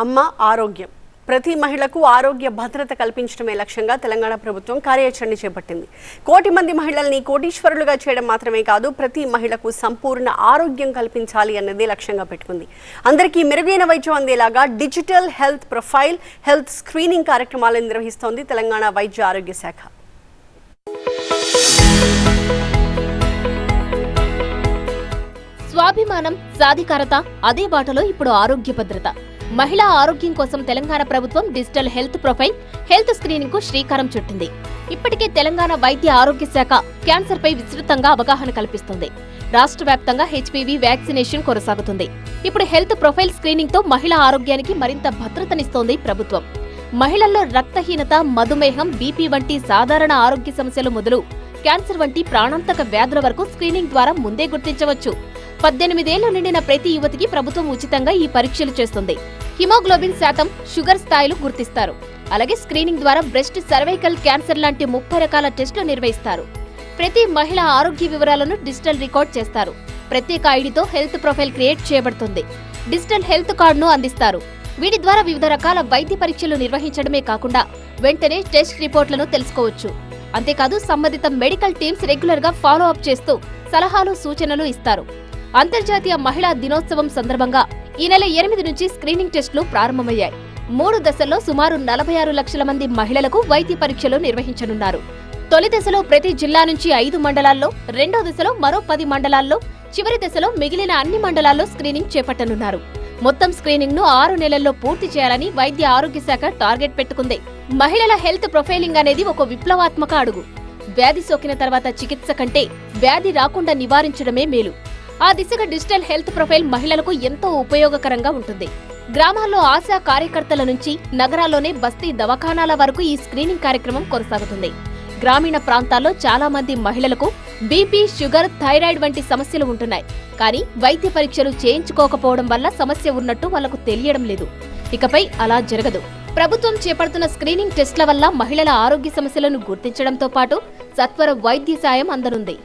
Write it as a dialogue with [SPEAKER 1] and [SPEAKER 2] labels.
[SPEAKER 1] అమ్మ ఆరోగ్యం ప్రతి మహిళకు ఆరోగ్య భద్రత కల్పించడమే లక్ష్యంగా తెలంగాణ ప్రభుత్వం కార్యాచరణ చేపట్టింది. కోటి మంది మహిళల్ని కోటీశ్వరులుగా చేయడం మాత్రమే కాదు, ప్రతి మహిళకు సంపూర్ణ ఆరోగ్యం కల్పించాలి అన్నదే లక్ష్యంగా పెట్టుకుంది. అందరికీ మెరుగైన వైద్యం అందేలాగా digital health profile, health screening కార్యక్రమాలను నిర్వహిస్తోంది తెలంగాణ వైద్య ఆరోగ్య శాఖ.
[SPEAKER 2] స్వాభిమానం, సాధికారత, అదే బాటలో ఇప్పుడు ఆరోగ్య భద్రత. మహిళా ఆరోగ్యం కోసం తెలంగాణ ప్రభుత్వం digital health profile, health screening కు శ్రీకారం చుట్టింది. ఇప్పటికే తెలంగాణ వైద్య ఆరోగ్య శాఖ క్యాన్సర్ పై విస్తృతంగా అవగాహన కల్పిస్తుంది. రాష్ట్ర వ్యాప్తంగా హెచ్పివి వ్యాక్సినేషన్ కొనసాగుతుంది. ఇప్పుడు హెల్త్ ప్రొఫైల్ స్క్రీనింగ్ తో మహిళా ఆరోగ్యానికి మరింత భద్రతనిస్తోంది ప్రభుత్వం. మహిళల్లో రక్తహీనత, మధుమేహం, బీపీ వంటి సాధారణ ఆరోగ్య సమస్యలు మొదలు క్యాన్సర్ వంటి ప్రాణాంతక వ్యాధుల వరకు స్క్రీనింగ్ ద్వారా ముందే గుర్తించవచ్చు. 18 ఏళ్లు నిండిన ప్రతి యువతికి ప్రభుత్వం ఉచితంగా ఈ పరీక్షలు చేస్తుంది. హిమోగ్లోబిన్ శాతం, షుగర్ స్థాయిలు గుర్తిస్తారు. అలాగే స్క్రీనింగ్ ద్వారా బ్రెస్ట్, సర్వైకల్ క్యాన్సర్ లాంటి 30 రకాల టెస్టులు నిర్వహిస్తారు. ప్రతి మహిళ ఆరోగ్య వివరాలను డిజిటల్ రికార్డ్ చేస్తారు. ప్రత్యేక ఐడితో హెల్త్ ప్రొఫైల్ క్రియేట్ చేయబడుతుంది. డిజిటల్ హెల్త్ కార్డును అందిస్తారు. వీటి ద్వారా వివిధ రకాల వైద్య పరీక్షలు నిర్వహించడమే కాకుండా వెంటనే టెస్ట్ రిపోర్ట్లను తెలుసుకోవచ్చు. అంతేకాదు, సంబంధిత మెడికల్ టీమ్స్ రెగ్యులర్ గా ఫాలో అప్ చేస్తూ సలహాలు, సూచనలు ఇస్తారు. అంతర్జాతీయ మహిళా దినోత్సవం సందర్భంగా ఈ నెల 8 నుంచి స్క్రీనింగ్ టెస్టులు ప్రారంభమయ్యాయి. 3 దశల్లో సుమారు 46 లక్షల మంది మహిళలకు వైద్య పరీక్షలు నిర్వహించనున్నారు. తొలి దశలో ప్రతి జిల్లా నుంచి 5 మండలాల్లో, రెండో దశలో మరో 10 మండలాల్లో, చివరి దశలో మిగిలిన అన్ని మండలాల్లో స్క్రీనింగ్ చేపట్టనున్నారు. మొత్తం స్క్రీనింగ్ ను 6 నెలల్లో పూర్తి చేయాలని వైద్య ఆరోగ్య శాఖ టార్గెట్ పెట్టుకుంది. మహిళల హెల్త్ ప్రొఫైలింగ్ అనేది ఒక విప్లవాత్మక అడుగు. వ్యాధి సోకిన తర్వాత చికిత్స కంటే వ్యాధి రాకుండా నివారించడమే మేలు. ఆ దిశగా డిజిటల్ హెల్త్ ప్రొఫైల్ మహిళలకు ఎంతో ఉపయోగకరంగా ఉంటుంది. గ్రామాల్లో ఆశా కార్యకర్తల నుంచి నగరాల్లోనే బస్తీ దవాఖానాల వరకు ఈ స్క్రీనింగ్ కార్యక్రమం కొనసాగుతుంది. గ్రామీణ ప్రాంతాల్లో చాలా మంది మహిళలకు బీపీ, షుగర్, థైరాయిడ్ వంటి సమస్యలు ఉంటున్నాయి. కానీ వైద్య పరీక్షలు చేయించుకోకపోవడం వల్ల సమస్య ఉన్నట్టు వాళ్లకు తెలియడం లేదు. ఇకపై అలా జరగదు. ప్రభుత్వం చేపడుతున్న స్క్రీనింగ్ టెస్ట్ల వల్ల మహిళల ఆరోగ్య సమస్యలను గుర్తించడంతో పాటు సత్వర వైద్య సాయం అందనుంది.